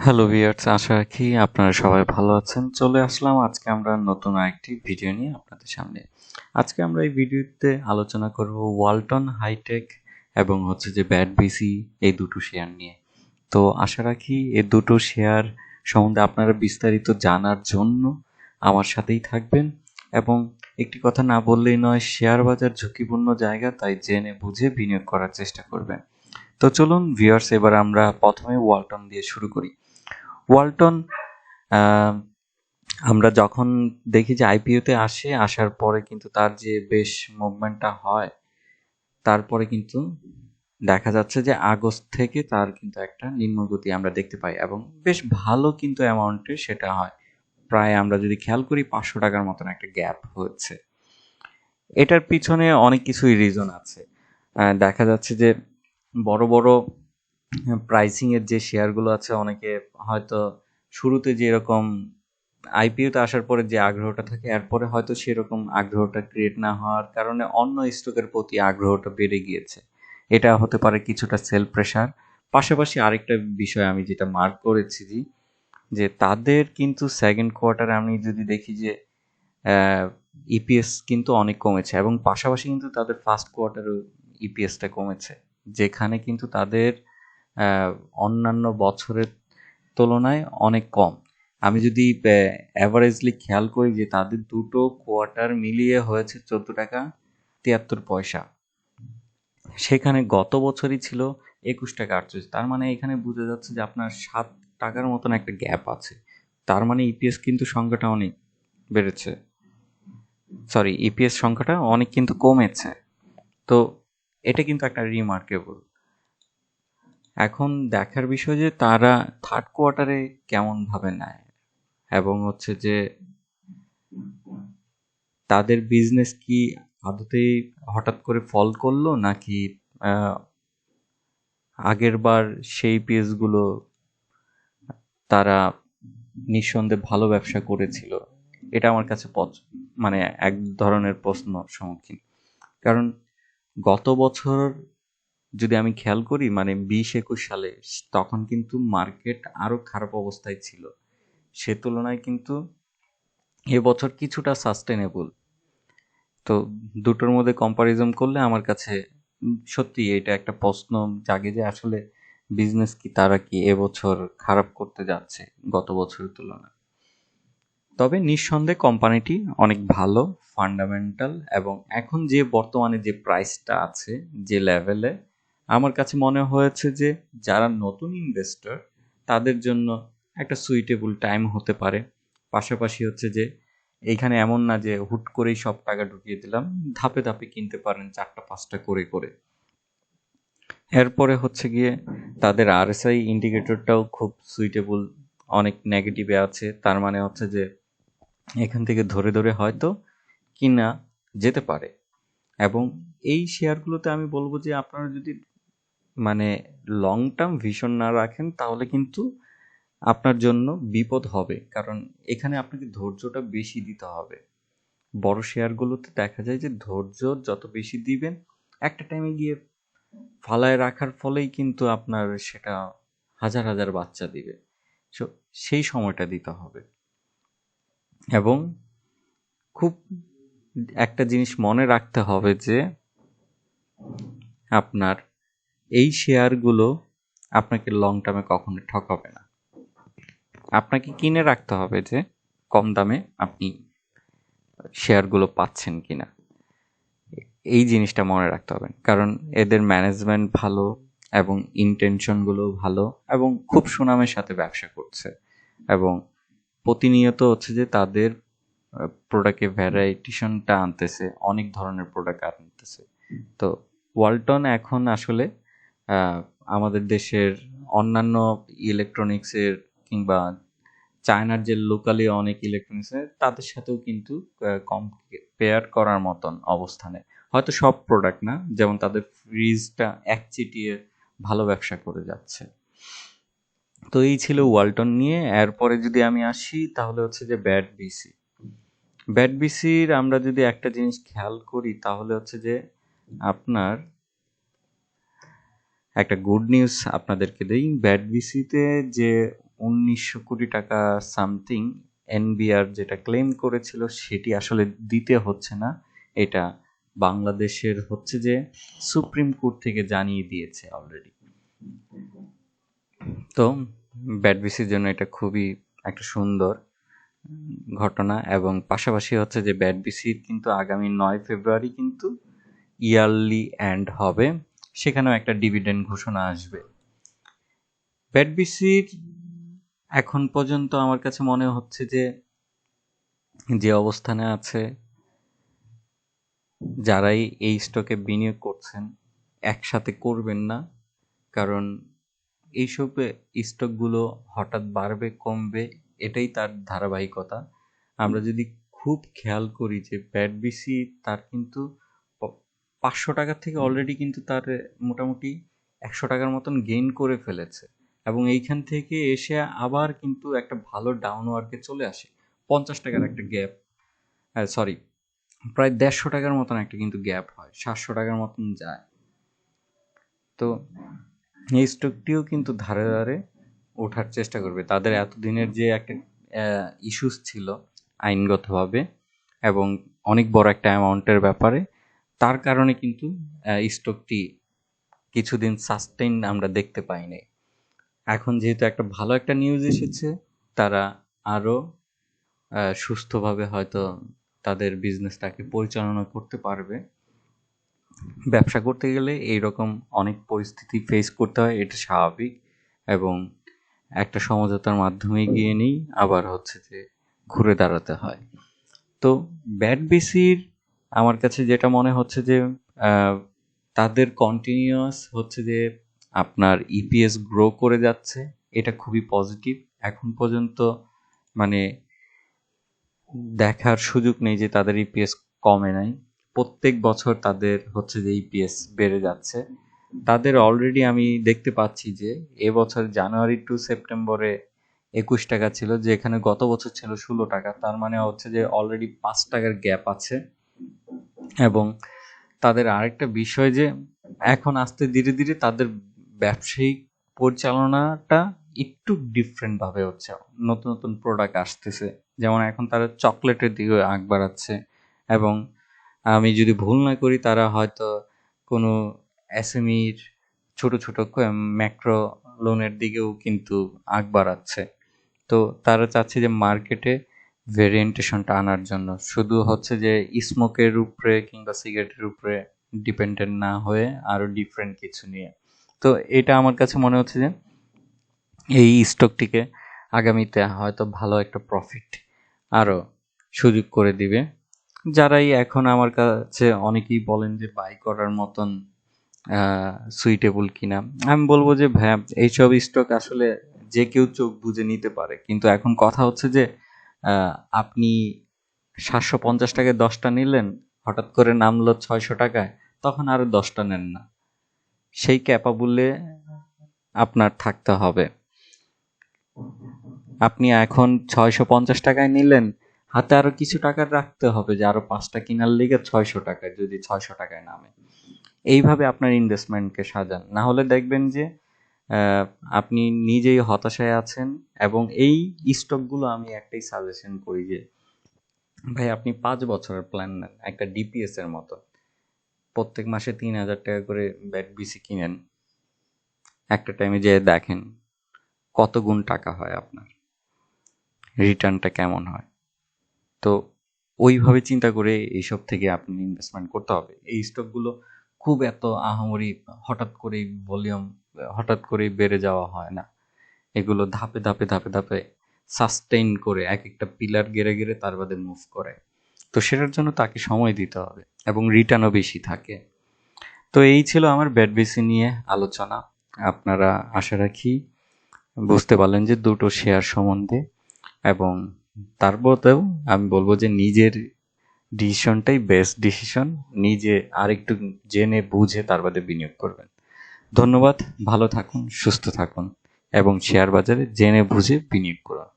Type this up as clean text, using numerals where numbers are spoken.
Hello viewers, আশা রাখি আপনারা সবাই ভালো আছেন। চলে আসলাম আজকে আমরা নতুন আরেকটি ভিডিও নিয়ে আপনাদের সামনে। আজকে আমরা এই ভিডিওতে আলোচনা করব ওয়ালটন হাইটেক এবং যে ব্যাটবিসি এই দুটো শেয়ার নিয়ে। তো আশা রাখি এই দুটো শেয়ার সম্বন্ধে আপনারা বিস্তারিত জানার জন্য আমার সাথেই থাকবেন এবং একটি কথা না বললেই নয়, শেয়ার বাজার ঝুঁকিপূর্ণ জায়গা, তাই জেনে বুঝে বিনিয়োগ করার চেষ্টা করবেন। তো চলুন ভিউয়ার্স, এবার আমরা প্রথমে ওয়ালটন দিয়ে শুরু করি। ওয়ালটন আমরা যখন দেখি যে আইপিওতে আসার পরে কিন্তু তার যে বেশ মুভমেন্টটা হয়, তারপরে কিন্তু দেখা যাচ্ছে যে আগস্ট থেকে তার কিন্তু একটা নিম্নগতি আমরা দেখতে পাই এবং বেশ ভালো কিন্তু অ্যামাউন্টে সেটা হয়। প্রায় আমরা যদি খেয়াল করি 500 টাকার মতন একটা গ্যাপ হচ্ছে। এটার পিছনে অনেক কিছুই রিজন আছে। দেখা যাচ্ছে যে বড় বড় প্রাইসিং এর যে শেয়ারগুলো আছে, অনেকে হয়তো শুরুতে যেরকম আইপিওতে আসার পরে যে আগ্রহটা থাকে, এরপরে হয়তো সেরকম আগ্রহটা ক্রিয়েট না হওয়ার কারণে অন্য স্টকের প্রতি আগ্রহটা বেড়ে গিয়েছে। এটা হতে পারে কিছুটা সেল প্রেশার। পাশাপাশি আরেকটা বিষয় আমি যেটা মার্ক করেছি যে তাদের কিন্তু সেকেন্ড কোয়ার্টারে আমি যদি দেখি যে ইপিএস কিন্তু অনেক কমেছে এবং পাশাপাশি কিন্তু তাদের ফার্স্ট কোয়ার্টারেও ইপিএসটা কমেছে, যেখানে কিন্তু তাদের অন্যান্য বছরের তুলনায় অনেক কম। আমি যদি অ্যাভারেজলি খেয়াল করি যে তাদের দুটো কোয়ার্টার মিলিয়ে হয়েছে 14 টাকা 73 পয়সা, সেখানে গত বছরই ছিল 21 টাকা 48। তার মানে এখানে বোঝা যাচ্ছে যে আপনার 7 টাকার মতন একটা গ্যাপ আছে। তার মানে ইপিএস কিন্তু সংখ্যাটা অনেক বেড়েছে, সরি, ইপিএস সংখ্যাটা অনেক কিন্তু কমেছে। তো এটা কিন্তু একটা রিমার্কেবল। এখন দেখার বিষয় যে তারা থার্ড কোয়ার্টারে কেমন ভাবে নেয় এবং যে তাদের বিজনেস কি আদতেই হঠাৎ করে ফল করলো, নাকি আগের বার সেই পেজগুলো তারা নিঃসন্দেহে ভালো ব্যবসা করেছিল। এটা আমার কাছে মানে এক ধরনের প্রশ্ন সম্মুখীন। কারণ গত বছর যদি আমি খেয়াল করি, মানে 20-21 সালে, তখন কিন্তু মার্কেট আরো খারাপ অবস্থায় ছিল। সে তুলনায় কিন্তু এবছর কিছুটা সাস্টেনেবল। তো দুটোর মধ্যে কম্পারিজন করলে আমার কাছে সত্যি এটা একটা প্রশ্ন জাগে যে আসলে বিজনেস কি তারা কি এবছর খারাপ করতে যাচ্ছে গত বছরের তুলনায়। তবে নিঃসন্দেহে কোম্পানিটি অনেক ভালো ফান্ডামেন্টাল, এবং এখন যে বর্তমানে যে প্রাইসটা আছে যে লেভেলে, আমার কাছে মনে হয়েছে যে যারা নতুন ইনভেস্টর তাদের জন্য একটা সুইটেবল টাইম হতে পারে। পাশাপাশি যে এইখানে এমন না যে হুট করেই সব টাকা ঢুকিয়ে দিলাম, ধাপে ধাপে কিনতে পারেন 4টা 5টা করে করে। এরপরে গিয়ে তাদের আরএসআই ইন্ডিকেটরটাও খুব সুইটেবল, অনেক নেগেটিভে আছে। তার মানে যে এখান থেকে ধরে ধরে হয়তো কিনা যেতে পারে। এবং এই শেয়ারগুলোতে আমি বলবো যে আপনারা যদি মানে লং টার্ম ভিশন না রাখেন, তাহলে কিন্তু আপনার জন্য বিপদ হবে। কারণ এখানে আপনাকে ধৈর্যটা বেশি দিতে হবে। বড় শেয়ারগুলোতে দেখা যায় যে ধৈর্য যত বেশি দিবেন, একটা টাইমে গিয়ে ফালায় রাখার ফলেই কিন্তু আপনার সেটা হাজার হাজার বাচ্চা দিবে। সেই সময়টা দিতে হবে। এবং খুব একটা জিনিস মনে রাখতে হবে যে আপনার এই শেয়ারগুলো আপনাকে লং টার্মে কখনো ঠকাবে না। আপনাকে কিনে রাখতে হবে যে কম দামে আপনি শেয়ারগুলো পাচ্ছেন কিনা, এই জিনিসটা মনে রাখতে হবে। কারণ এদের ম্যানেজমেন্ট ভালো এবং ইন্টেনশনগুলো ভালো এবং খুব সুনামের সাথে ব্যবসা করছে, এবং প্রতিনিয়ত যে তাদের প্রোডাক্টে ভ্যারাইটিশনটা আনতেছে, অনেক ধরনের প্রোডাক্ট আনতেছে। তো ওয়ালটন এখন আসলে আমাদের দেশের অন্যান্য ইলেকট্রনিক্সের কিংবা চায়নার যে লোকালি অনেক ইলেকট্রনিক্সের, তাদের সাথেও কিন্তু কম্পেয়ার করার মতন অবস্থানে। হয়তো সব প্রোডাক্ট না, যেমন তাদের ফ্রিজটা একচিটিয়ে ভালো ব্যবসা করে যাচ্ছে। তো এই ছিল ওয়ালটন নিয়ে। এরপরে যদি আমি আসি, তাহলে যে ব্যাটবিসির আমরা যদি একটা জিনিস খেয়াল করি, তাহলে যে আপনার একটা গুড নিউজ আপনাদেরকে দেই। ব্যাটবিসিতে যে 1900 কোটি টাকা সামথিং এনবিআর যেটা ক্লেম করেছিল সেটি আসলে দিতে হচ্ছে না। এটা বাংলাদেশের হচ্ছে যে সুপ্রিম কোর্ট থেকে জানিয়ে দিয়েছে অলরেডি। তো ব্যাটবিসির জন্য এটা খুবই একটা সুন্দর ঘটনা, এবং পাশাপাশি হচ্ছে যে ব্যাটবিসির কিন্তু আগামী 9 ফেব্রুয়ারি কিন্তু ইয়ারলি এন্ড হবে, সেখানেও একটা ডিভিডেন্ড ঘোষণা আসবে। ব্যাটবিসির এখন পর্যন্ত আমার কাছে মনে হচ্ছে যে যে অবস্থানে আছে, যারাই এই স্টকে বিনিয়োগ করছেন একসাথে করবেন না, কারণ এইসব স্টকগুলো হঠাৎ বাড়বে কমবে, এটাই তার ধারাবাহিকতা। আমরা যদি খুব খেয়াল করি যে ব্যাটবিসি তার কিন্তু 500 টাকা থেকে অলরেডি কিন্তু তার মোটামুটি 100 টাকার মতন গেইন করে ফেলেছে, এবং এইখান থেকে এসে আবার কিন্তু একটা ভালো ডাউনওয়ার্কে চলে আসে। 50 টাকার একটা গ্যাপ, সরি প্রায় 150 টাকার মতন একটা কিন্তু গ্যাপ হয়, 700 টাকার মতন যায়। তো এই স্টকটিও কিন্তু ধারে ধারে ওঠার চেষ্টা করবে। তাদের এতদিনের যে একটা ইস্যুস ছিল আইনগতভাবে এবং অনেক বড় একটা অ্যামাউন্টের ব্যাপারে, তার কারণে কিন্তু স্টকটি কিছুদিন সাস্টেইন আমরা দেখতে পাইনি। এখন যেহেতু একটা ভালো একটা নিউজ এসেছে, তারা আরও সুস্থভাবে হয়তো তাদের বিজনেসটাকে পরিচালনা করতে পারবে। ব্যবসা করতে গেলে এইরকম অনেক পরিস্থিতি ফেস করতে হয়, এটা স্বাভাবিক, এবং একটা সমঝোতার মাধ্যমে গিয়ে নিই আবার হচ্ছে যে ঘুরে দাঁড়াতে হয়। তো ব্যাটবিসির আমার কাছে যেটা মনে হচ্ছে যে তাদের কন্টিনিউয়াস হচ্ছে যে আপনার ইপিএস গ্রো করে যাচ্ছে, এটা খুবই পজিটিভ। এখন পর্যন্ত মানে দেখার সুযোগ নেই যে তাদের ইপিএস কমে নাই, প্রত্যেক বছর তাদের হচ্ছে যে ইপিএস বেড়ে যাচ্ছে। তাদের অলরেডি আমি দেখতে পাচ্ছি যে এবছর জানুয়ারি টু সেপ্টেম্বরে 21 টাকা ছিল, যেখানে গত বছর ছিল 16 টাকা। তার মানে হচ্ছে যে অলরেডি 5 টাকার গ্যাপ আছে। এবং তাদের আরেকটা বিষয় যে এখন আস্তে ধীরে ধীরে তাদের ব্যবসায়িক পরিচালনাটা একটু ডিফারেন্ট ভাবে হচ্ছে, নতুন নতুন প্রোডাক্ট আসতেছে, যেমন এখন তারা চকলেটের দিকে আগ বাড়াচ্ছে, এবং আমি যদি ভুল না করি তারা হয়তো কোনো এসএমইর ছোট ছোট ম্যাক্রো লোনের দিকেও কিন্তু আগ বাড়াচ্ছে। তো তারা চাচ্ছে যে মার্কেটে ভেরিয়েন্টেশনটা আনার জন্য, শুধু হচ্ছে যে স্মোকের উপরে কিংবা সিগারেটের উপরে ডিপেন্ডেন্ট না হয়ে আরো ডিফারেন্ট কিছু নিয়ে। তো এটা আমার কাছে মনে হচ্ছে যে এই স্টকটিকে আগামীতে হয়তো ভালো একটা প্রফিট আরো সুযোগ করে দিবে। যারাই এখন আমার কাছে অনেকেই বলেন যে বাই করার মতন সুইটেবল কিনা, আমি বলবো যে ভাই এইসব স্টক আসলে যে কেউ চোখ বুজে নিতে পারে, কিন্তু এখন কথা হচ্ছে যে আপনি 750 টাকায় 10টা নিলেন, হঠাৎ করে নামলো 600 টাকায়, তখন আরো 10টা নেন না, সেই ক্যাপাবলে আপনার থাকতে হবে। আপনি এখন 650 টাকায় নিলেন, হাতে আরো কিছু টাকা রাখতে হবে যে আরো 5টা কিনার লিগে 600 টাকায়, যদি 600 টাকায় নামে। এইভাবে আপনার ইনভেস্টমেন্টকে সাজান, না হলে দেখবেন যে আপনি নিজেই হতাশায় আছেন। এবং এই স্টকগুলো আমি একটাই সাজেশন করি যে ভাই আপনি 5 বছরের প্ল্যান নেন, একটা ডিপিএস এর মতো, প্রত্যেক মাসে 3,000 টাকা করে ব্যাটবিসি কিনেন, একটা টাইমে যেয়ে দেখেন কত গুণ টাকা হয়, আপনার রিটার্নটা কেমন হয়। তো ওইভাবে চিন্তা করে এইসব থেকে আপনি ইনভেস্টমেন্ট করতে হবে। এই স্টকগুলো খুব এত আহামরি হঠাৎ করেই ভলিউম হঠাৎ করেই বেড়ে যাওয়া হয় না, এগুলো ধাপে ধাপে ধাপে ধাপে সাস্টেইন করে এক একটা পিলার গেড়ে গেড়ে তার বাদে মুভ করে। তো সেটার জন্য তাকে সময় দিতে হবে এবং রিটার্নও বেশি থাকে। তো এই ছিল আমার ব্যাটবিসি নিয়ে আলোচনা। আপনারা আশা রাখি বুঝতে পারলেন যে দুটো শেয়ার সম্বন্ধে, এবং তারপরেও আমি বলবো যে নিজের ডিসিশনটাই বেস্ট ডিসিশন, নিজে আরেকটু জেনে বুঝে তার বাদে বিনিয়োগ করবেন। ধন্যবাদ, ভালো থাকুন, সুস্থ থাকুন এবং শেয়ার বাজারে জেনে বুঝে বিনিয়োগ করুন।